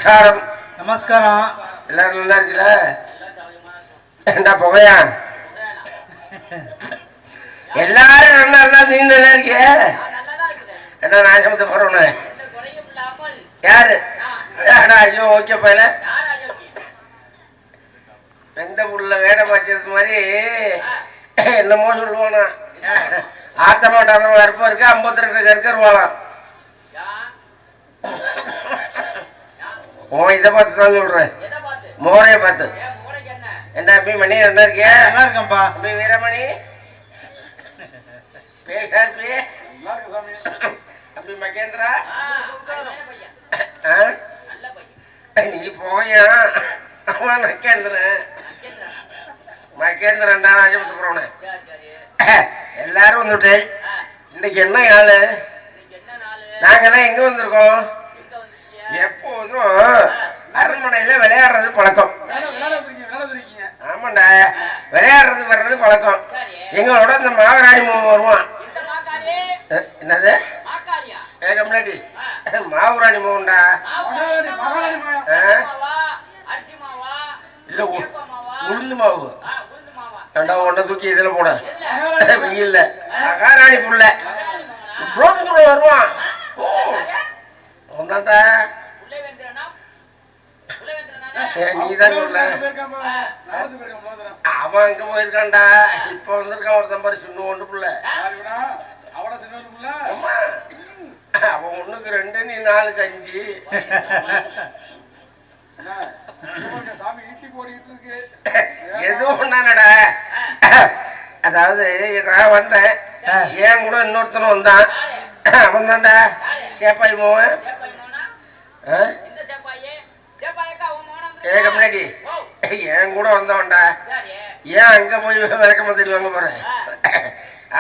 நமஸ்காரம். நமஸ்காரம். எல்லாரும் நல்லா இருக்குல்ல? என்ன புகையா? எல்லாரும் நல்லா இருந்தா நீ நல்லா இருக்கிய? என்ன நாசமத்தை போறவனு யாரு? ஐயோ ஓகே பையல எந்த புள்ள வேடை மாத்திரது மாதிரி என்னமோ சொல்லுவானா? ஆத்தமாட்டாத கருப்பா இருக்கு, 52 கருக்கருவாளாம். உன் இதை பார்த்து தான் சொல்றேன், மோரைய பார்த்து. என்ன அம்பி மணி என்ன இருக்கியா? நல்லா இருக்கேன்ப்பா. அம்பி வீரமணி அம்பி மகேந்திரா நீ போயா? அவன் மகேந்திரன் மகேந்திரன்டா ராஜபுத்து போறவன. எல்லாரும் வந்துட்டு இன்னைக்கு என்ன நாள்? நாங்கெல்லாம் எங்க வந்திருக்கோம்? எப்போதும் அரண்மனையில விளையாடுறது பழக்கம். ஆமாண்டா, விளையாடுறது வர்றது பழக்கம். எங்களோட இந்த மகாராணி மோகன் வருவான். என்னது முன்னாடி மாவுராணி மோகன்டா? இல்ல உளுந்து மாவு. ரெண்டா ஒன்ன தூக்கி இதுல போட வெயில்ல. மகாராணி புள்ள வருவான். ஒன்னாண்டா நீதான் சொல்ல. அவன் அங்க போயிருக்கான்டா, இப்ப வந்திருக்கான் ஒரு தம்பாரி சின்ன ஒன்று புள்ள. அவன் 1க்கு 2 நீ 4க்கு 5. எது ஒண்ணானடா? அதாவது நான் வந்தேன், ஏன் கூட இன்னொருத்தனும் வந்தான். அவன் தான்டா சேப்பாய் மோவன். முன்னாடி என் கூட வந்தவன்டா. ஏன் அங்க போய் விளக்கமா தெரிவாங்க போறேன்.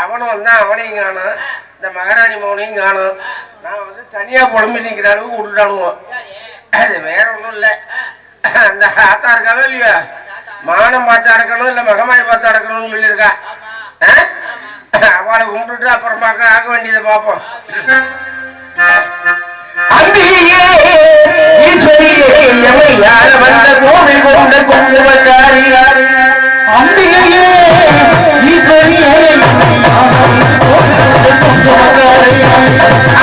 அவனும் வந்தான், அவனையும் காணும், இந்த மகாராணி மோகனையும் காணும். நான் வந்து தனியா புலம்பி நிக்கிற அளவுக்கு விட்டுட்டானுவோம். அது வேற ஒண்ணும் இல்ல, அந்த ஆத்தா இருக்காலும் இல்லையா, மானம் பார்த்து அடக்கணும் இல்ல மகமாய் பார்த்து அடக்கணும்னு சொல்லியிருக்கா. அவளை கும்பிட்டுட்டு அப்புறமாக்க ஆக்க வேண்டியதை பார்ப்போம். அம்பிகையே ஈஸ்வரியே எமையார வந்த கோவில் கொண்ட குங்குமக்காரி. அம்பிகையே ஈஸ்வரியே குங்குமக்காரி.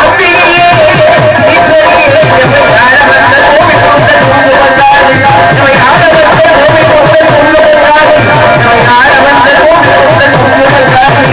அம்பிகையே ஈஸ்வரியே எமையார வந்த கோவில் கொண்ட குங்குமக்காரி. எமையார வந்த கோவில் கொண்ட குங்குமக்காரி. எமையார வந்த கோவில் கொண்ட குங்குமக்காரி.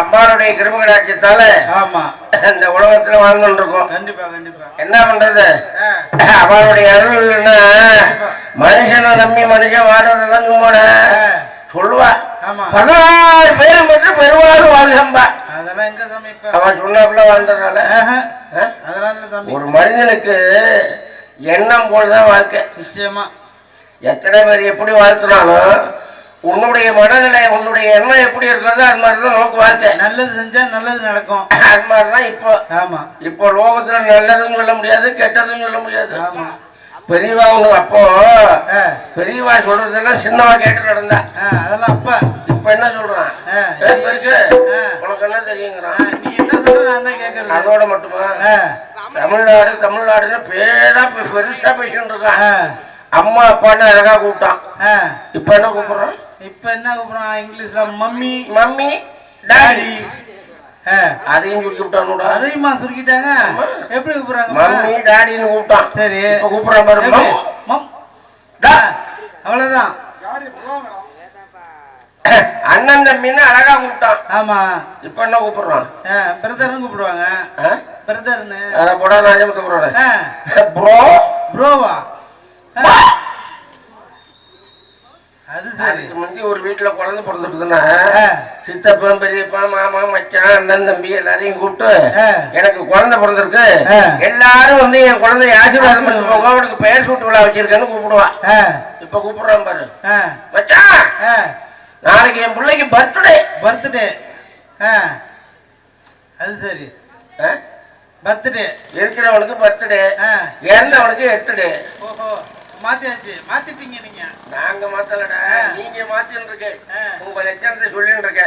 அம்மாவுடைய கிருபகடாட்சியத்தால ஆமா இந்த உலகத்துல வாழ்ந்துட்டு இருக்கோம். கண்டிப்பா கண்டிப்பா. என்ன பண்றது, அவனுடைய அருள்னா மனுஷனை நம்பி மனுஷன் வாழ்றதெல்லாம் சும்மாட சொல்லுவா. 16 பேர் மட்டும் பெருவாள் வாழ்கம்பா. அதெல்லாம் எங்க சாமி அவன் சொன்னாப்புல வாழ்ந்ததுனால அதெல்லாம் ஒரு மனிதனுக்கு எண்ணம் போலதான் வாழ்க்கை. நிச்சயமா எத்தனை பேர் எப்படி வாழ்த்தினாலும் உன்னுடைய மனநிலை உன்னுடைய எண்ணம் எப்படி இருக்கிறதோ அது மாதிரிதான் நமக்கு வாழ்க்கை. நல்லது செஞ்சா நல்லது நடக்கும். அது மாதிரிதான் இப்போ. ஆமா இப்போ லோகத்துல நல்லதுன்னு சொல்ல முடியாது, கெட்டதுன்னு சொல்ல முடியாது. ஆமா பெரியவா அப்போ பெரியவா சொல்றதெல்லாம் சின்னவா கேட்டு நடந்தா அதெல்லாம் அப்ப. இப்ப என்ன சொல்றான், பெருசு உனக்கு என்ன தெரியுங்கிறான். நீ என்ன சொல்ற நான் கேட்கறது. அதோட மட்டுமா தமிழ்நாடு தமிழ்நாடுன்னு பேரா பெருசா பேசிட்டு இருக்கான். அம்மா அப்பான்னு அழகா கூப்பிட்டான். இப்ப என்ன கூப்பிடுறான், இப்ப என்ன கூப்பிடுறான் இங்கிலீஷ்ல மம்மி மம்மி டாடி. அதையும் சுருக்கி விட்டான். அதையுமா சுருக்கிட்டாங்க. எப்படி கூப்பிடுறாங்க, மம்மி டாடின்னு கூப்பிட்டான். சரி இப்ப கூப்பிடுறான் பாரு மம். அவ்வளவுதான். அண்ணன் தம்பின்னு அழகா கூப்பிட்டான். ஆமா இப்ப என்ன கூப்பிடுறான், பிரதர்னு கூப்பிடுவாங்க. பிரதர்னு போடா ராஜமத்த போறோட ப்ரோ ப்ரோவா. அது சரி. முந்தி ஒரு வீட்டுல குழந்தை பிறந்துட்டுதுன்னா சித்தப்பன் பெரியப்பா மாமா மச்சான் அண்ணன் தம்பி எல்லாரையும் கூப்பிட்டு எனக்கு குழந்தை பிறந்திருக்கு எல்லாரும் வந்து என் குழந்தைய ஆசீர்வாதம் பண்ணி போங்க, அவனுக்கு பெயர் சூட்டு விழா வச்சிருக்கேன்னு கூப்பிடுவான். இப்ப கூப்பிடுறான் பாரு, மச்சான் நாளைக்கு என் பிள்ளைக்கு பர்த்டே. பர்த்டே அது சரி. பர்த்டே இருக்கிறவனுக்கு பர்த்டே, இறந்தவனுக்கு எர்த்டே. ஓஹோ மாத்தியாச்சு. மாத்திட்டீங்க நீங்க. நாங்க மாத்தலடா, நீங்க மாத்தின்னு இருக்க. உங்க லட்சணத்தை சொல்லிட்டு இருக்க.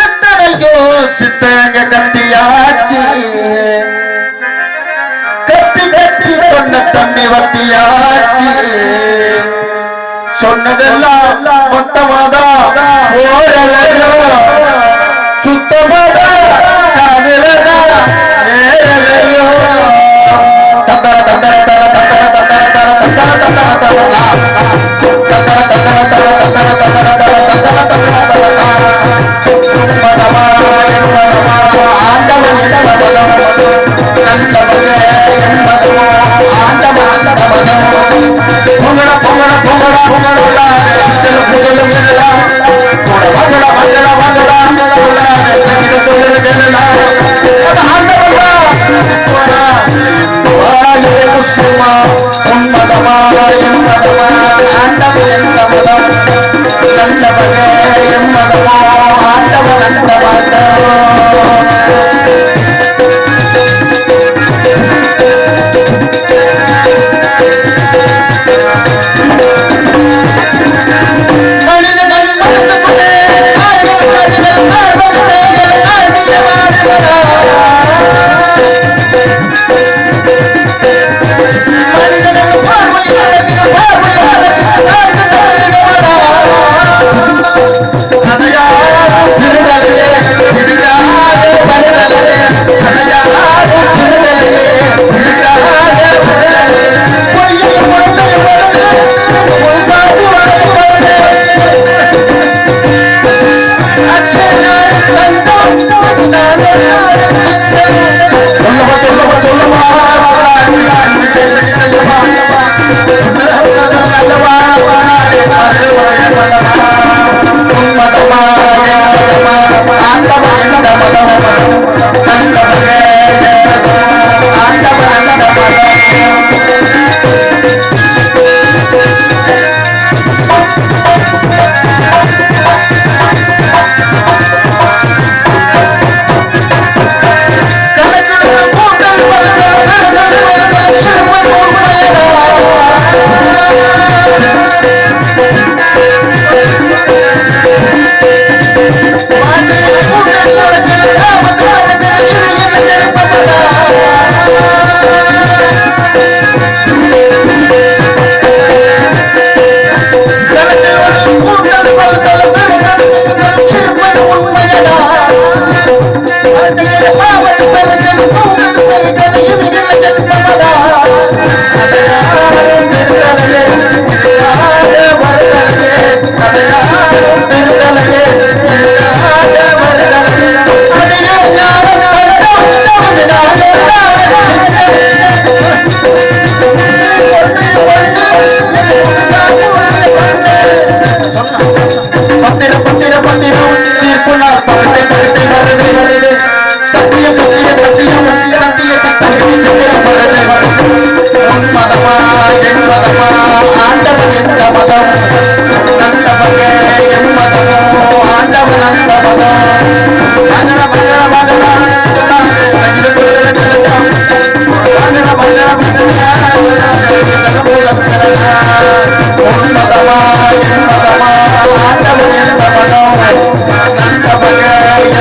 எத்தனையோ சித்தங்க கட்டியாச்சு, கட்டி கட்டி பொண்ண தண்ணி வத்தியாச்சு. சொன்னதெல்லாம் மொத்தமாதா ஓரலையோ சுத்தமாதா காதலதா நேரலையோ. தந்தர தந்தர தர தந்தர தந்தர தர தந்தர தந்தர தரலா தந்தர தந்தர தர தந்தர தந்தர தர தந்தர தந்தர தரலா. மதமா மதமா ஆண்டவன் என்பதம் நல்லவனே என்பதமோ ஆண்டவன் அந்த மதம். பொங்கட பொங்கட பொங்கட பொங்கடாதே புசலும் புசலும் எல்லாம் கூட வங்கட வங்கட வங்கடா பொங்கடாதே சங்கிட தொழில் எல்லாம் அது ஆண்டவனா இந்துவனா வாயிலே முஸ்லிமா உன்மதமா என்பதமா ஆண்டவன் என்ற மதம் நல்லவனே என்பதமோ ஆண்டவன் அந்த மதம். What? உன்மதமா என்மதமா ஆண்டவன் எந்த மதம் நல்ல மக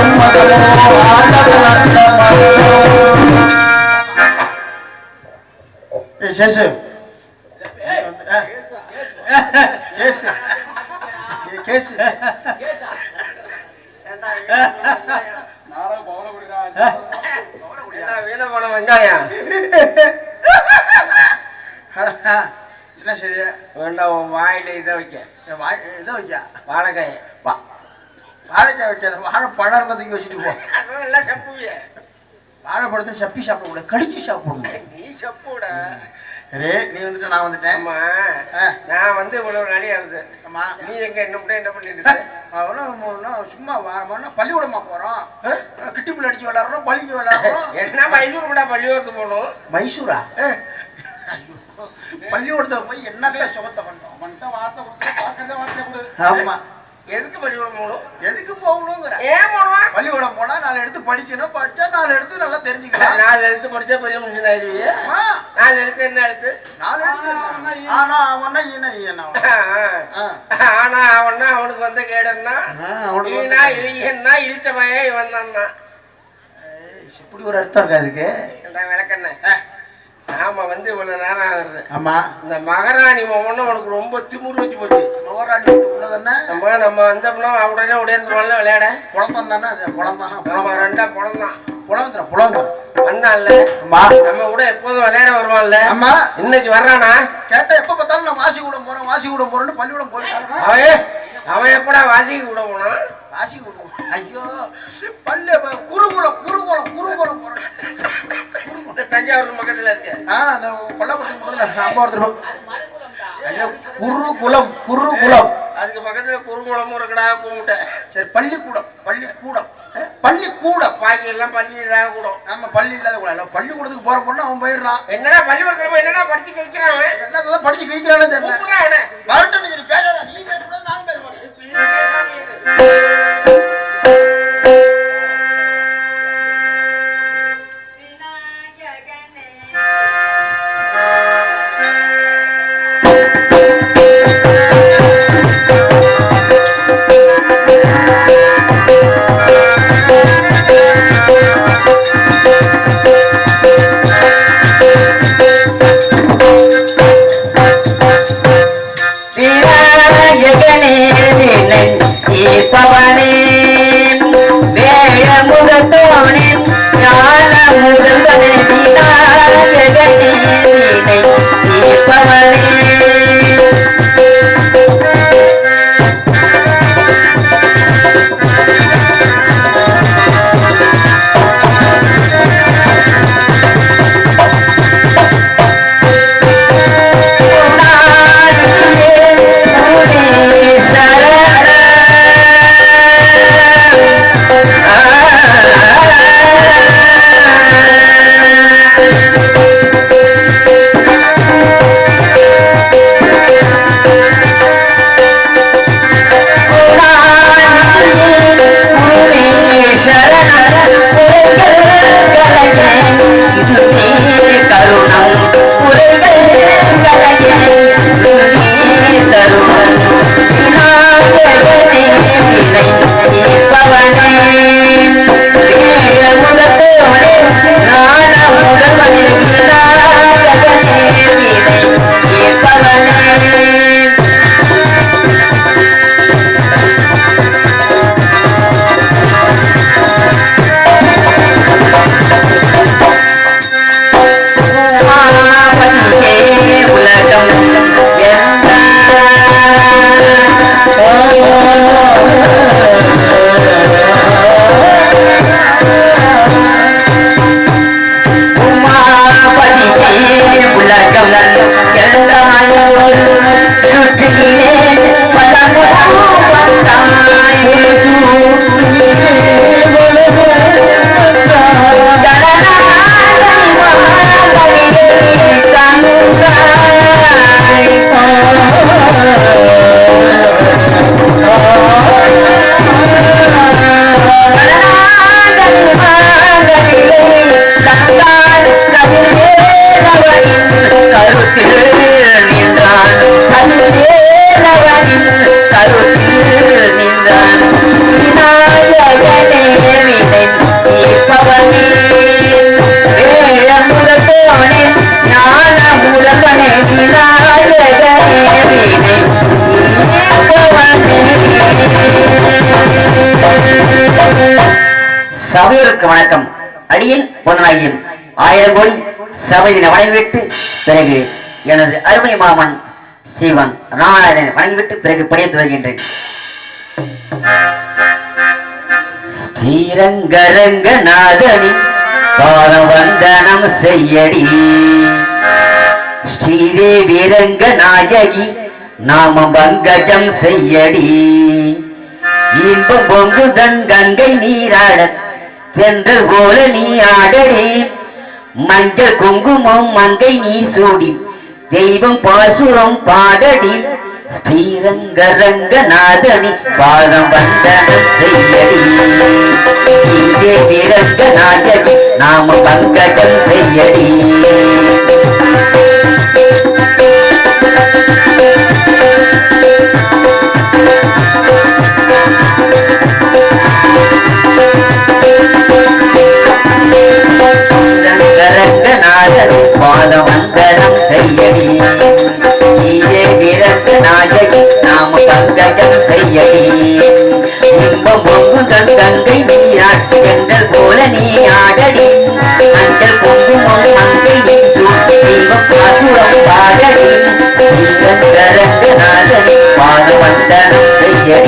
எம்மதமோ ஆண்டவன் அந்த மதம். சேஷு கேசு கேசு வீண போன வெங்காயம் என்ன சரி வேண்டாம், உன் வாயில இதை வைக்க, இதை வைக்க வாழைக்காய வாழைக்காய் வைக்காத வாழை பழம் தூக்கி வச்சுட்டு போ. அதெல்லாம் எல்லாம் சப்புவிய. வாழைப்பழத்தை சப்பி சாப்பிடக்கூடாது, கடிச்சு சாப்பிடணும். நீ சப்புட. ரே நீ வந்துட்ட நான் வந்துட்டேன். ஆமா, நான் வந்து இவ்வளவு நாளே ஆகுது. ஆமா, நீ எங்க என்ன மட்டும் என்ன பண்ணிட்டு இருக்க? சும்மா பள்ளிக்கூடமா போறோம், கிட்டிப்புள் அடிச்சு விளையாடுறோம், பள்ளிக்கு விளையாடுறோம். என்ன மைசூர் கூட பள்ளிக்கூடத்துக்கு போகணும்? மைசூரா? பள்ளிக்கூடத்துல போய் என்னத்த சுகத்தை பண்ணோம். ஆமா, எதுக்கு பள்ளிக்கூடம் போகணும்? எதுக்கு போகணுங்கிற? ஏன் போகணும்? பள்ளிக்கூடம் போனா 4 எடுத்து படிக்கணும், படிச்சா 4 எடுத்து நல்லா தெரிஞ்சுக்கலாம். 4 எழுத்து படிச்சா பெரிய மனுஷன் ஆயிடுவியா? 4 எழுத்து என்ன எழுத்து? 4 எழுத்து ஆனா அவனா ஈனா ஈனா. ஆனா அவனா அவனுக்கு வந்த கேடன்னா ஈனா இழியன்னா இழிச்ச பையன் இவன் தான்னா. இப்படி ஒரு அர்த்தம் இருக்கா இதுக்கு? விளக்கண்ண நாம வந்து இவ்வளவு நேரம் ஆகுறது. ஆமா, இந்த மகாராணி மகன் உனக்கு ரொம்ப திமுரு வச்சு போச்சு. மகாராணி நம்ம வந்தோம்னா உடனே உடையந்துருவான்ல விளையாட. குழந்தான் தானே அது? குழந்தான் நம்ம 2 குழந்தான் புலந்துரும் வந்தான்ல. நம்ம கூட எப்போதும் விளையாட வருவான்ல. ஆமா, இன்னைக்கு வர்றானா? கேட்டா எப்ப பார்த்தாலும் நான் வாசி கூட போறேன், வாசி கூட போறேன்னு பள்ளிக்கூடம் போயிட்டான். அவன் எப்படா வாசிக்கு கூட போனான்? வாசி கூட ஐயோ பள்ளி குருகுலம் குருகுலம் குருகுலம் போறேன். தஞ்சாவூர் பக்கத்துல இருக்கு. கொல்லப்பட்டி முதல்ல அம்மா ஒருத்தர். ஐயோ குருகுலம் குருகுலம், அதுக்கு பக்கத்துல குருகுலமும் இருக்கடா. கும்பிட்ட சரி, பள்ளிக்கூடம் பள்ளிக்கூடம் பள்ளிக்கூடம் பாக்கி எல்லாம் பள்ளி இல்லாத கூடம். ஆமா, பள்ளி இல்லாத கூட பள்ளிக்கூடத்துக்கு போற பொண்ணு அவன் போயிடுறான். என்னடா பள்ளிக்கூடத்துல போய் என்னடா படிச்சு கிழிக்கிறான்? என்னதான் படிச்சு கிழிக்கிறானு தெரியல. வரட்டும், நீ பேசாத, நீ பேசக்கூடாது, நான் பேசுவேன். கருத்தில் நின்றான் வேழமுகத்தோனே ஞான முதல்வனே விநாயகனே சபையோருக்கு வணக்கம். அடியில் பொன்னாயும் 1000 கோடி சபை தின வணங்கிவிட்டு பிறகு எனது அருமை மாமன் சிவன் ராமநாதனை வணங்கிவிட்டு பிறகு பணியத்து வருகின்றேன். ஸ்ரீரங்கரங்கநாதனின் பாதம் வந்தனம் செய்யடி ஸ்ரீதேவி ரங்கநாயகி நாமம் பங்கஜம் செய்யடி இன்பம் பொங்குதன் கங்கை நீராட தென்றல் போல நீ ஆடடி மஞ்சள் குங்குமம் மங்கை நீ சூடி தெய்வம் பாசுரம் பாடடி ஸ்ரீரங்கரங்கநாதனி பாதம் வந்தனம் செய்யடி ஸ்ரீதேவி ரங்கநாயகி நாம பங்கஜம் செய்யடி பாதம் வந்தனம் செய்யடி ஸ்ரீதேவி ரங்கநாயகி நாம பங்கஜம் செய்யடி இன்பம் பொங்குதன் கங்கை நீராட் தென்றல் போல நீ ஆடடி மஞ்சள் குங்குமம் மங்கை நீ சூட்டி தெய்வம் பாசுரம் பாடடி ஸ்ரீரங்கரங்கநாதனி பாதம் வந்தனம் செய்யடி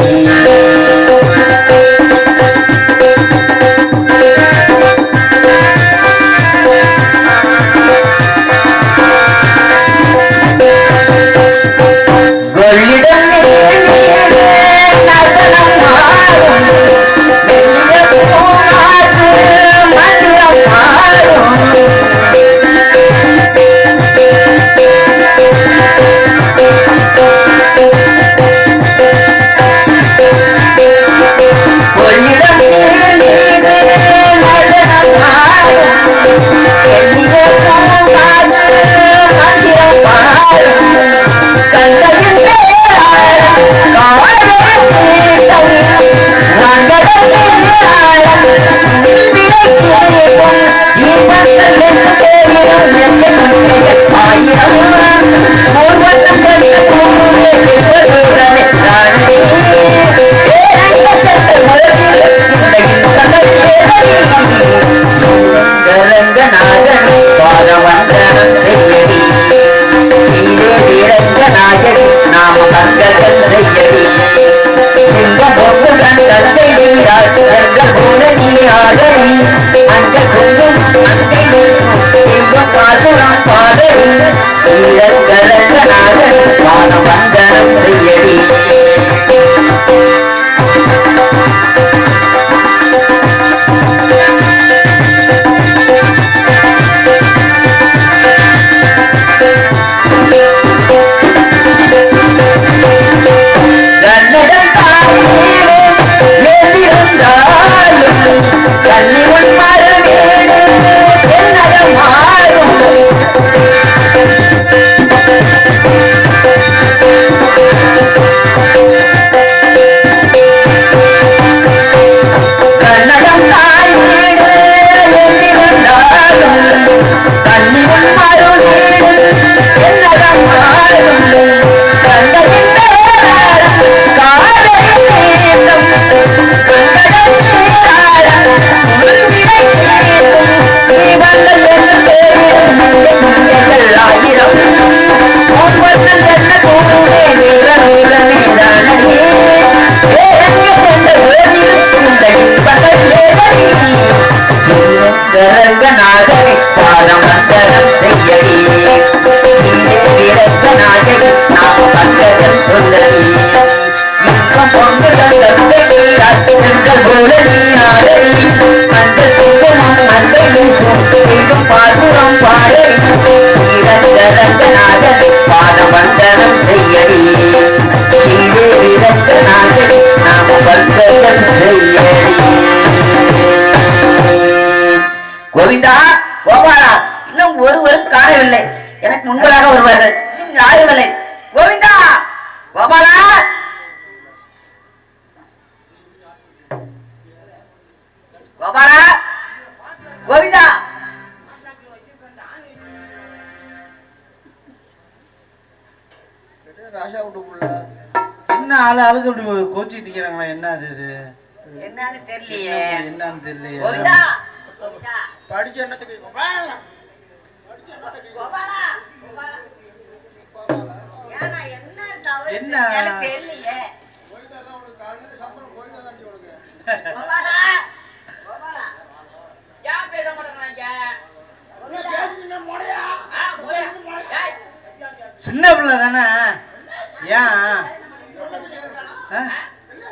கோவிந்தா கோபாலா இன்னும் ஒருவரும் காணவில்லை. எனக்கு முன்பதாக வருவார்கள், யாருமில்லை. கோவிந்தா கோபாலா கோபாலா ராஜா வீட்டுக்குள்ள என்ன ஆளுக்கு அப்படி கோச்சிட்டு நிக்கிறாங்களா? என்ன அது இது என்னன்னு தெரியலையே. என்னன்னு தெரியலையே. கோவிந்தா, படிச்சு என்னத்துக்கு ஏன்னா என்ன தவறு என்ன? செஞ்சேன்னு தெரியலையே. கோபாலா, கோபாலா, ஏன் பேச மாட்டேங்கிறாங்க? ஏய், சின்ன பிள்ளை தானே, ஏன்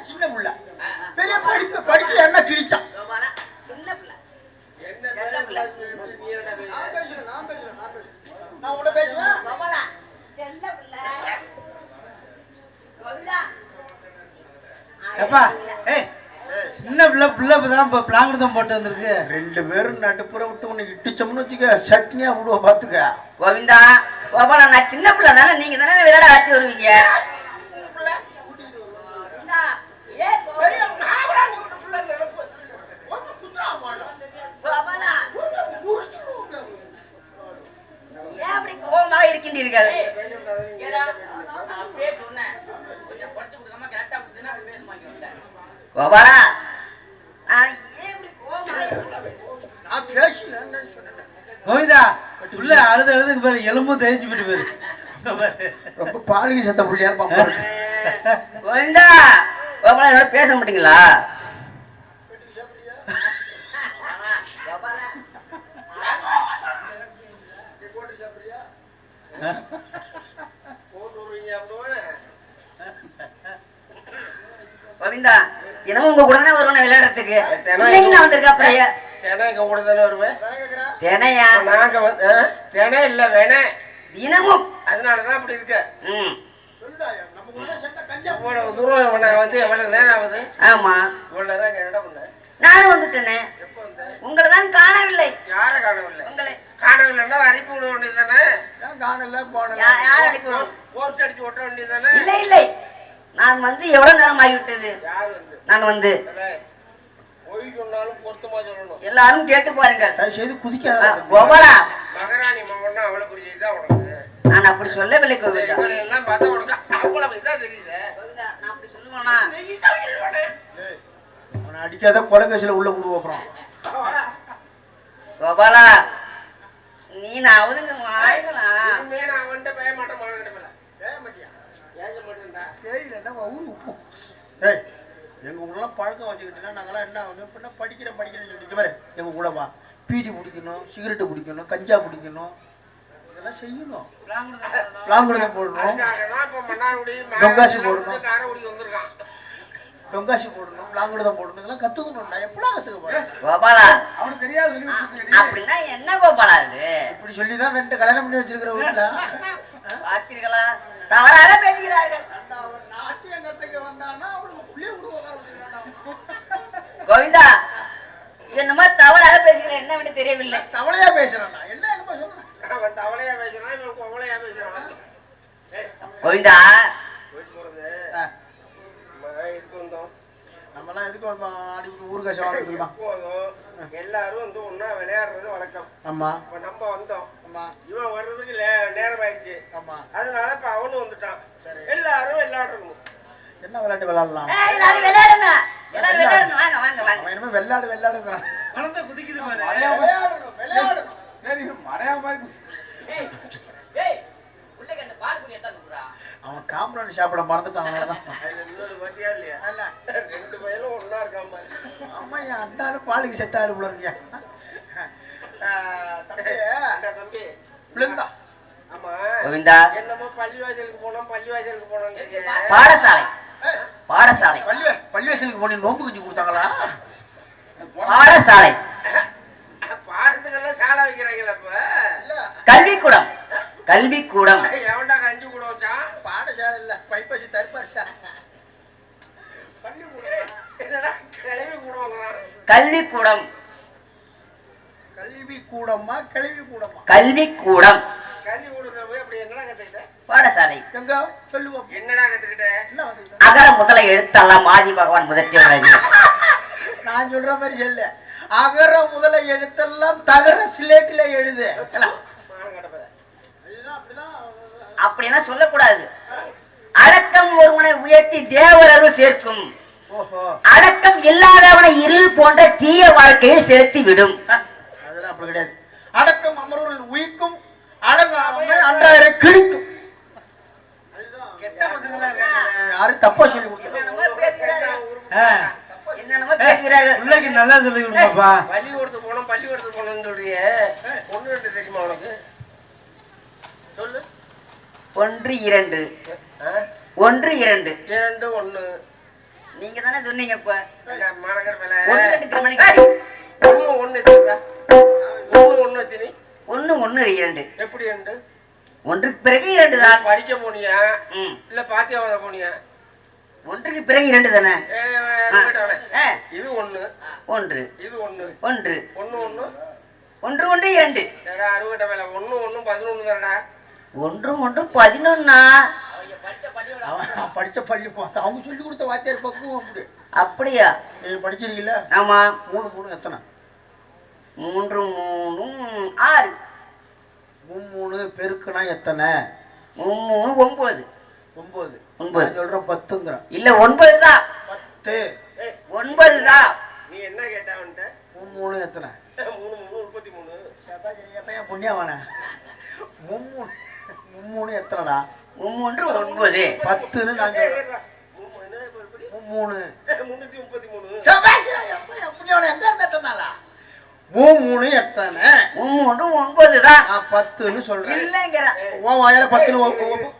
சின்ன புள்ள பெரிய படிப்பு படிச்சு என்ன கிழிச்சான். கோபாலா, சின்ன பிள்ளை, நல்ல பிள்ளை. நான் உன்கிட்ட பேசுவேன். கோபாலா, சின்ன பிள்ளை. கோவிந்தா, எப்பா ஏய் சின்ன பிள்ளை தான் இப்போ பிளாங்கிருந்தம் போட்டு வந்திருக்கு. 2 பேரும் நடுப்புற விட்டு உன்னை இட்டுச்சோம்னு வச்சுக்க சட்னியா விடுவ பாத்துக்க. கோவிந்தா, கோபாலா, நான் சின்ன பிள்ளை தானே, நீங்க தானே விளையாட ஆச்சு வருவீங்க. கோபாலா, ஏன் அப்படி கோபமாக இருக்கின்றீர்கள்? கோபாலா, நான் ஏன் இப்படி கோபமாக இருக்கேன்? நான் பேசலன்னு சொன்னேன். கோவிந்தா உள்ள அழுதுக்கு பேரு எலும்பும் தேய்ச்சி போட்டு பேரு. ரொம்ப பாலிகை சத்த புள்ளியா இருப்பான். கோவிந்தா, கோபாலா, என்னோட பேச மாட்டீங்களா? கோவிந்தா, தினமும் உங்க கூட தானே வருவேன் விளையாடுறதுக்கு. இன்னைக்கு நான் வந்திருக்கேன். அப்புறம் எங்க கூட தானே வருவேன். தினையா? நாங்க தினை இல்ல வேணே தினமும். அதனாலதான் அப்படி இருக்க. ம், இவ்வளவு தூரம் நான் வந்து எவ்வளவு நேரம் ஆகுது? ஆமா, இவ்வளவு நேரம் என்னடா பண்ண? நானும் வந்துட்டேனே. எப்ப வந்த? உங்களை தான் காணவில்லை. யார காணவில்லை? உங்களை காணவில்லைன்னா அனுப்பி விட வேண்டியதானே? காணல போனல. யார் அடிக்கணும்? போஸ்ட் அடிச்சு ஒட்ட வேண்டியதானே? இல்லை இல்லை, நான் வந்து எவ்வளவு நேரம் ஆகிவிட்டது. யார் வந்து? நான் வந்து போய் சொன்னாலும் பொருத்தமா சொல்லணும். எல்லாரும் கேட்டு பாருங்க. தயவு செய்து குதிக்காத. கோபாலா, மகராணி மகன்னா அவளை புரிஞ்சுதான் உனக்கு. நான் அப்படி சொல்லவில்லை கோவிந்தா. இவளை எல்லாம் பார்த்தா உனக்கு அவ்வளவு இதா தெரியுது. கோவிந்தா, நான் அப்படி சொல்லுவேனா? அவனை அடிக்காத கொலைகேசில உள்ள விடுவோம். அப்புறம் கோபாலா, நீ நான் அவதுங்க வாங்கலாம். இனிமே நான் அவன்கிட்ட பேய மாட்டேன். மகன்கிட்ட பேச ஏன் மாட்டியா? ஏக மாட்டேன்டா. தேயில என்ன ஊரு உப்பு. ஏய், எங்க ஊர்லாம் பழக்கம் வச்சுக்கிட்டீங்கன்னா நாங்களாம் என்ன ஆகும்? படிக்கிறேன்னு சொல்லிட்டு பாரு. எங்க கூட வா, பீடி குடிக்கணும், சிகரெட்டு குடிக்கணும், கஞ்சா குடிக்கணும், இதெல்லாம் செய்யணும். பிளாங்குடம் போடணும், அதுக்காகதான் இப்ப மன்னார்குடி டொங்காசி போடணும், காரைக்குடி வந்திருக்கான். டொங்காசி போடணும், பிளாங்குடம் போடணும், இதெல்லாம் கத்துக்கணும். நான் எப்படா கத்துக்க போறேன்? கோபாலா, அவனுக்கு தெரியாது. அப்படின்னா என்ன கோபாலா இது? இப்படி சொல்லிதான் 2 கல்யாணம் பண்ணி வச்சிருக்கிற வீட்டுல பார்த்தீர்களா? தவறாக பேசுகிறார்கள். நாட்டியம் கத்துக்க வந்தான்னா அவனுக்கு புள்ளிய விடுவாங்க. கோவிந்தா, என்னமோ தவறாக பேசுகிறேன், என்ன விட தெரியவில்லை. தவளையா பேசுறான். என்ன என்னமா சொல்றேன்? அவன் தவளையா பேசுறான், இவன் கொவளையா பேசுறான். கோவிந்தா, போயிட்டு போறது இதுக்கு வந்தோம். நம்மலாம் எதுக்கு வந்தோம்? அடிக்கடி ஊருகாசம் வாங்கிக்கலாம். எப்போதும் எல்லாரும் வந்து ஒன்னா விளையாடுறது வழக்கம். ஆமா, இப்ப நம்ம வந்தோம். ஆமா, இவன் வர்றதுக்கு நேரம் ஆயிடுச்சு. ஆமா. அதனால இப்ப அவனும் வந்துட்டான். சரி, எல்லாரும் விளையாடணும். என்ன விளையாட்டு விளையாடலாம்? எல்லாரும் விளையாடுங்க, எல்லாரும் விளையாடணும். வாங்க வாங்க வாங்க. அவன் என்னமோ வெள்ளாடுங்கிறான். பணத்தை குதிக்குது பாரு. விளையாடணும். சரி மடையா மாதிரி. ஏய், ஏய், உள்ளே அந்த பார்க்குடி எத்தா குடுறா? அவன் காம்பரன் சாப்பிட மறந்துட்டான். அவ்வளவுதான். அதுல இன்னொரு பாத்தியா இல்லையா? அல்ல. 2 பையனும் ஒன்னா இருக்கான் பாரு. அம்மா என் அண்டாரு பாலுக்கு செத்தாரு போல இருக்கியா? தம்பி இந்த தம்பி பிள்ளைங்கா. ஆமா, கோவிந்தா, என்னமோ பள்ளிவாசலுக்கு போனோம் பாடசாலை பாடசாலை பள்ளிவாசலுக்கு போனி நோம்பு கஞ்சி கொடுத்தாங்களா? பாடசாலை பாடத்துக்கெல்லாம் சாலை வைக்கிறாங்களா? இப்ப கல்விக்கூடம் கல்விக்கூடம். எவன்டா கஞ்சி கூட வச்சான்? பாடசாலை இல்ல, பைப்பாசி தருப்பாரு. பள்ளிக்கூடம். என்னடா கிளவி கூடுவாங்களாம்? கல்விக்கூடம் கல்வி கூடமா கல்வி கூடமா? கல்விக்கூடம். கல்வி கூடத்துல போய் அப்படி என்னடா கத்துக்கிட்ட? பாடசாலை. எங்க சொல்லுவோம். என்னடா கத்துக்கிட்ட? என்ன வந்து அகர முதல எழுத்தெல்லாம் ஆதி பகவான் முதற்றி உள்ளது. நான் சொல்ற மாதிரி சொல்லு. அகர முதல எழுத்தெல்லாம் தகர சிலேட்டில எழுது. அப்படின்னா சொல்லக்கூடாது. அடக்கம் ஒருவனை உயர்த்தி தேவரரு சேர்க்கும். ஓஹோ, அடக்கம் இல்லாதவனை இருள் போன்ற தீய வாழ்க்கையை செலுத்தி விடும். அதெல்லாம் அப்படி கிடையாது. அடக்கம் அமர்வுகள் உயிக்கும், அடங்காமை அன்றாயிர கிழிக்கும். கெட்ட பசங்களா இருக்காங்க. யாரும் தப்பா சொல்லி கொடுத்துருக்காங்க. என்னென்னமோ பேசுகிறார்கள். பிள்ளைக்கு நல்லா சொல்லி கொடுங்கப்பா. பள்ளிக்கூடத்துக்கு போனோம்னு சொல்றிய ஒண்ணு ரெண்டு தெரியுமா உனக்கு? சொல்லு. 1 2 1 2 2 1 நீங்க தானே சொன்னீங்க. இப்ப மாநகர் மேல 1 2 திருமணிக்கு 1 1 எத்தனை? 1 1 எத்தனை? 1 1 2 எப்படி 2? ஒன்றுக்கு பிறகு 2 தான். படிக்க போனியா இல்ல பாத்தியாவத போனியா? ஒன்றுக்கு பிறகு 2 தானே. இது 1 1 இது 1 1 1 1 1 1 2 அறுபட்ட மேல 1 1 11 தானடா. 1 1 11. அவன் படிச்ச பள்ளி அவங்க சொல்லி கொடுத்த வாத்தியார் பக்குவம் அப்படி. அப்படியா? நீங்க படிச்சிருக்கீங்களா? ஆமா. 3 3 எத்தனை? 3 3 6. 3 பெருக்குனா எத்தனை? 3 9 9. 9 நான் சொல்றேன் 10ங்கறேன். இல்ல 9 தான். 10. 9 தான். நீ என்ன கேட்டா அவன்ட்ட? 3 எத்தனை? 3 3 33. சரி அப்ப ஏன் புண்ணியவானே? 3 எத்தனைடா? 3 9 10ன்னு நான் சொல்றேன். 3 333. சபாஷ் அப்ப ஏன் புண்ணியவானே எங்க இருந்ததனால? 3 எத்தனை? 3 9 தான். நான் 10ன்னு சொல்றேன். இல்லங்கற. ஓ வாயால 10ன்னு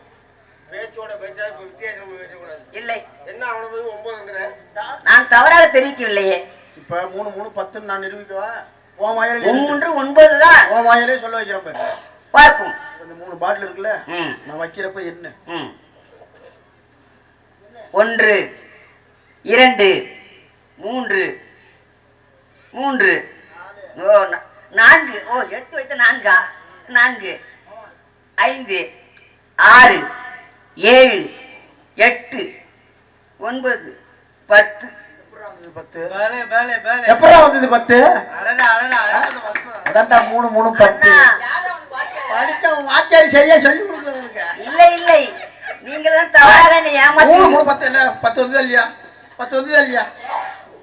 பேச்சோட பேச்சா வித்தியாசம் பேசக்கூடாது. இல்லை. என்ன அவன போய் 9ங்கற? நான் தவறாக தெரிவிக்கவில்லையே. இப்ப 3 3 10ன்னு நான் நிரூபிக்கவா? ஓ வாயால 3 9 தான். ஓ வாயாலே சொல்ல வைக்கிறேன் பாரு. பார்ப்போம். இந்த 3 பாட்டில் இருக்குல்ல, ம் நான் வைக்கிறப்ப என்ன? ம் 1 2 3 3 ஓ 4 ஓ எடுத்து வைத்த 4 4 5 6 7 8 9 10. வேலை வேலை வேலை. எப்படா வந்தது 10? அடடா அடடா. அதான்டா 3 3 10. படிச்சவன் வாத்தியாரி சரியா சொல்லி கொடுக்கறவனுக்கு. இல்லை இல்லை, நீங்க தான் தவறாக என்ன 3 ஏமாத்தி. 3 10 என்ன 10 வந்ததா இல்லையா? 10 வந்ததா இல்லையா?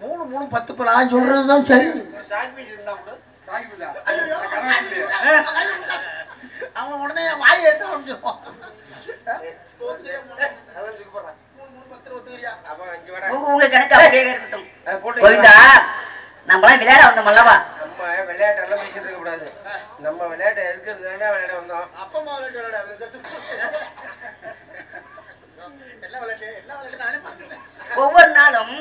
3 3 10 இப்ப நான் சொல்றதுதான் சரி. சாக்பீஸ் இருந்தா கூட சாக்பீஸா? அவன் உடனே வாய் எடுத்து வந்துருவான். அதான் தூக்கி போடுறான். 3 3 10 ஒத்துக்கிறியா? அப்ப இங்க வர உங்க கணக்கு அப்படியே இருக்கட்டும். போட்டு கோவிந்தா, நம்மளாம் விளையாட வந்தோம் அல்லவா? நம்ம விளையாட்டெல்லாம் பேசிட்டு இருக்க கூடாது. நம்ம விளையாட்டை எதுக்கு விளையாட வந்தோம்? அப்பமா விளையாட்டு விளையாட என்ன விளையாட்டு? என்ன விளையாட்டு நானே பார்க்கல. ஒவ்வொரு நாளும்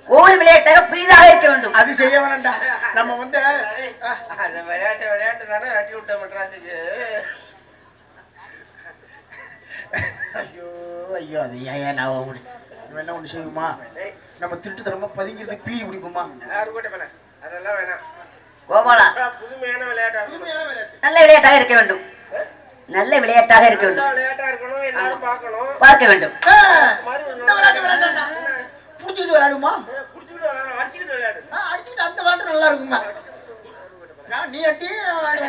ஒவ்வொரு விளையாட்டாக புதிதாக இருக்க வேண்டும். அது செய்ய வேணாம்டா. நம்ம வந்து அந்த விளையாட்டு தானே அட்டி விட்ட மெட்ராஸுக்கு. ஐயோ ஐயோ அது ஏன் நான் என்ன ஒண்ணு செய்யுமா? நம்ம திருட்டுத்தனமா பதுங்கிறதுக்கு பீடி பிடிப்போமா? யாரு போட்ட மேல அதெல்லாம் வேணாம். கோபாலா, புதுமையான விளையாட்டா இருக்கணும். நல்ல விளையாட்டாக இருக்க வேண்டும். நல்ல விளையாட்டாக இருக்க வேண்டும். விளையாட்டா இருக்கணும். எல்லாரும் பார்க்கணும், பார்க்க வேண்டும். இந்த விளையாட்டு விளையாடா புடிச்சிட்டு விளையாடுமா? புடிச்சுக்கிட்டு விளையாடணும், அடிச்சுக்கிட்டு விளையாடு. அடிச்சுக்கிட்டு அந்த விளையாட்டு நல்லா இருக்குமா? நீ அட்டி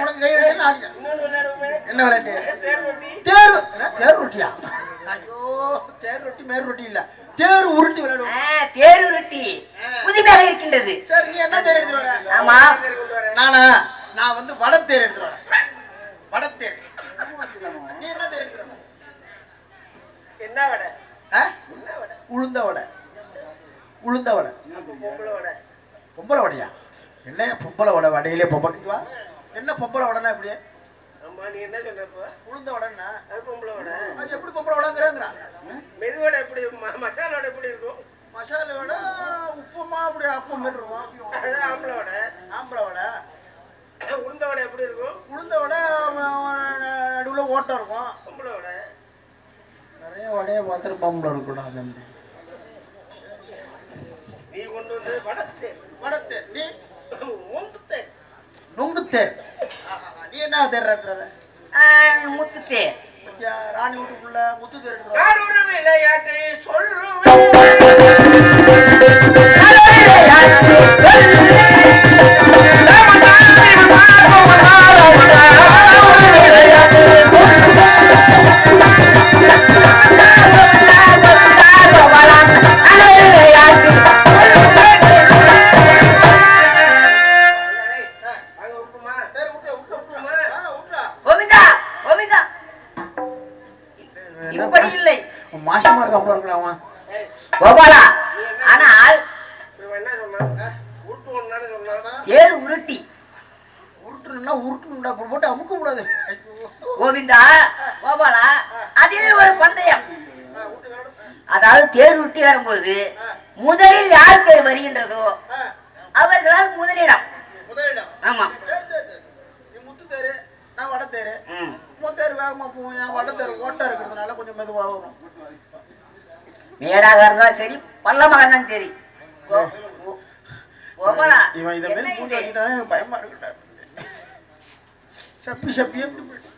உனக்கு கை எடுத்து நான் அடிக்கிறேன். இன்னொன்னு விளையாடுவோமே. என்ன விளையாட்டு? தேர் ரொட்டி. தேர் ரொட்டியா? ஐயோ தேர் ரொட்டி மேர் ரொட்டி இல்ல, தேர் உருட்டி விளையாடுவோம். தேர் உருட்டி புதுமையாக இருக்கின்றது. சரி நீ என்ன தேர் எடுத்துட்டு வர? ஆமா, தேர் கொண்டு வரேன். நான் வந்து வடத்தேர் எடுத்துட்டு வரேன். வடத்தேர். நீ என்ன தேர் எடுத்துட்டு வர? என்ன வடை? என்ன வடை? உளுந்த வடை. உளுந்த வடை. பொம்பளை வடை. பொம்பளை வடையா? என்ன பொம்பளை வடை? வடையிலே பொம்பளை வா. என்ன பொம்பளை வடைனா இப்படியே? அம்மா நீ என்ன சொன்னப்ப? உளுந்த வடைன்னா அது பொம்பளை வடை. அது எப்படி பொம்பளை வடைங்கிறாங்கறா? மெது வடை எப்படி மசாலா வடை எப்படி இருக்கும்? மசாலா வடை உப்புமா அப்படி அப்பம் மாதிரி இருக்கும். அதுதான் ஆம்பளை வடை. ஆம்பளை வடை. உளுந்த வடை எப்படி இருக்கும்? உளுந்த வடை நடுவில் ஓட்டம் இருக்கும். பொம்பளை வடை. நிறைய வடையை பார்த்துட்டு பொம்பளை இருக்கக்கூடாது. நீ கொண்டு வந்து வடத்தேர். வடத்தேர். நீ முந்துத்தேர். நுங்குத்தேர். நீ என்ன தேர் எடுத்துற? முத்து தேர். ராணி வீட்டுக்குள்ள முத்து தேர் எடுத்துற? நான் ஒரு விளையாட்டை சொல்லுவேன். இப்படி இல்லை. மாசமா இருக்கான் போல இருக்கா அவன். கோபாலா, ஆனால் இவன் என்ன சொன்னான்? உருட்டு ஒண்ணான்னு சொன்னான். ஏறு உருட்டி உருட்டணும்டா போட்டு அமுக்க கூடாது. கோவிந்தா, கோபாலா, அதில் ஒரு பந்தயம். அதாவது தேர் உருட்டி வரும்போது முதலில் யார் தேர் வருகின்றதோ அவர்களால் முதலிடம். ஆமா. நீ முத்து தேரு, நான் வட தேரு. தேர் வேகமா போவோம். என் வட தேர் ஓட்டா இருக்கிறதுனால கொஞ்சம் மெதுவா வரும். மேடாக இருந்தாலும் சரி, பள்ளமாக இருந்தாலும் சரி. கோபாலா, இவன் இதை மாரி பூண்டு வச்சுட்டானே எனக்கு பயமா இருக்குடா. சப்பி எப்படி போயிட்டு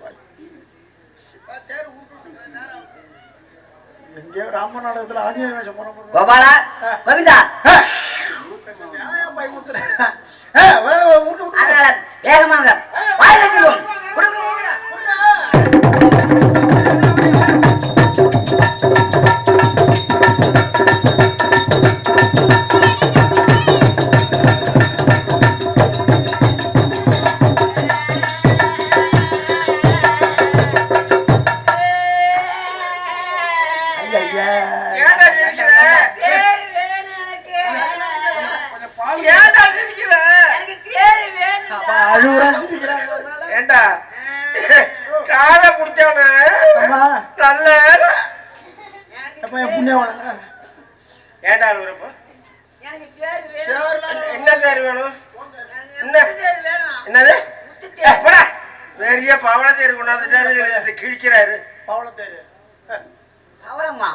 தேர் எங்கேயோ ராம நாடகத்துல ஆஞ்சநேய வேஷம் போன போது. கோபாலா, கோவிந்தா, பயமுத்துறேன். வேகமாக வாயில வச்சிருவோம். ஏன்டா சிரிக்கிற? கொஞ்சம் பால் ஏன்டா சிரிக்கிற? ஏண்டா காதை புடிச்சவன நல்ல வேலை. புண்ணியவான ஏன்டா அழுகுறப்ப? என்ன தேர் வேணும்? என்னது? போடா. பெரிய பவள தேர் கொண்டாந்து கிழிக்கிறாரு. பவள தேரு. பவளமா?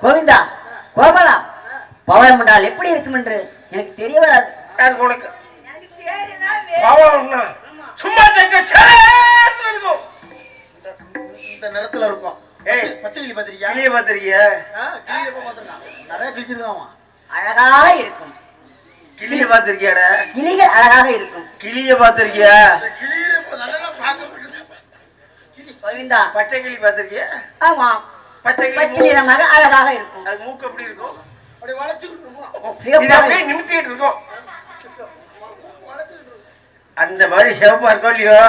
கோவிந்தா, கோபாலா, பவளம் என்றால் எப்படி இருக்கும் என்று எனக்கு தெரிய வராது. அது உனக்கு பவளம்னா சும்மா தைக்க சேர்ந்து இருக்கும். இந்த நிலத்துல இருக்கும். ஏய், பச்சை கிளி பாத்திருக்கியா? கிளிய பாத்திருக்கிய? கிளிய பாத்திருக்கான். நிறைய கிழிச்சிருக்கான் அவன். அழகாக இருக்கும். கிளிய பாத்திருக்கியாடா? கிளிகள் அழகாக இருக்கும். கிளிய பாத்திருக்கியா? கோவிந்தா, பச்சை கிளி பாத்திருக்கியா? ஆமா, பச்சை பச்சை கிளி நிறமாக அழகாக இருக்கும். அது மூக்கு எப்படி இருக்கும்? அப்படியே வளைச்சுக்கிட்டு இருக்கும். இது சிவப்பாக அப்படியே இருக்கும். நிமித்திட்டு இருக்கும். அந்த மாதிரி சிவப்பா இருக்கும் இல்லையோ,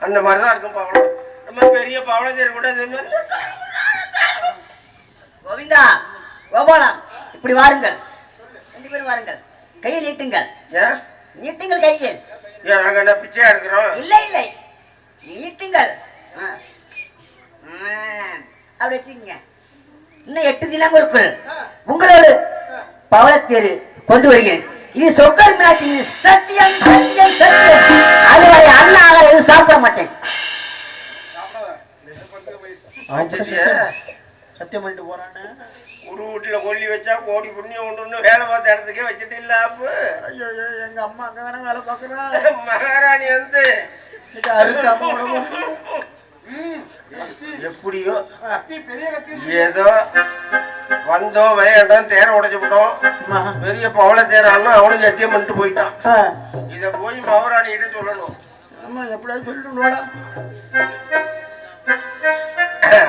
அந்த மாதிரிதான் இருக்கும் பவளம். நம்ம பெரிய பவள தேர் கூட அதே மாதிரி. கோவிந்தா, கோபாலா, இப்படி வாருங்கள். 2 பேரும் வாருங்கள். கையை நீட்டுங்கள். ஏன் நீட்டுங்கள் கையில். ஏன் நாங்க என்ன பிச்சையா எடுக்கிறோம்? இல்லை இல்லை, நீட்டுங்கள். அப்படி வச்சுக்கங்க. இன்னும் 8 தினங்களுக்குள் உங்களோடு பவளத்தேரு கொண்டு வருகிறேன். இது சொக்கர் மீனாட்சி சத்தியம் சத்தியம் சத்தியம். அதுவரை அண்ணா எதுவும் சாப்பிட மாட்டேன். சத்தியம் பண்ணிட்டு போறானே. ஒரு வீட்டுல கொல்லி வச்சா கோடி புண்ணியம் உண்டு. வேலை பார்த்த இடத்துக்கே வச்சுட்டு இல்ல. அப்ப ஐயோ எங்க அம்மா அங்கதானே வேலை பாக்குறா. மகாராணி வந்து அறுக்காம எப்படியோ ஏதோ வந்தோம் விளையாண்டோம், தேரை உடைச்சு விட்டோம். பெரிய பவள தேரான்னா அவனுக்கு சத்தியம் பண்ணிட்டு போயிட்டான். இத போய் மகாராணி கிட்ட சொல்லணும். எப்படியாவது சொல்லணும்டா.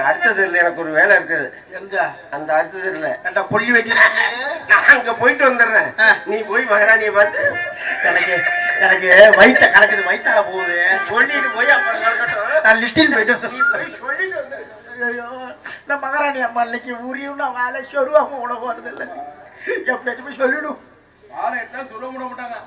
அடுத்தது இல்ல, எனக்கு ஒரு வேலை இருக்குது. எங்க? அந்த அடுத்தது இல்ல, என்கிட்ட கொல்லி வைக்கிறேன். நான் அங்க போயிட்டு வந்துடுறேன். நீ போய் மகாராணியை பார்த்து எனக்கு எனக்கு வயிற்ற கலக்குது, வயிற்றால போகுது. சொல்லிட்டு போய் அப்புறம் நடக்கட்டும். நான் லிஸ்டின் போயிட்டு நீ போய் சொல்லிட்டு வந்துரு. ஐயோ, இந்த மகாராணி அம்மா இன்னைக்கு உரியும் நான் வேலை சொருவாம உணவு வருது இல்லை. எப்படியாச்சும் போய் சொல்லிடும். சொல்ல விட மாட்டாங்க.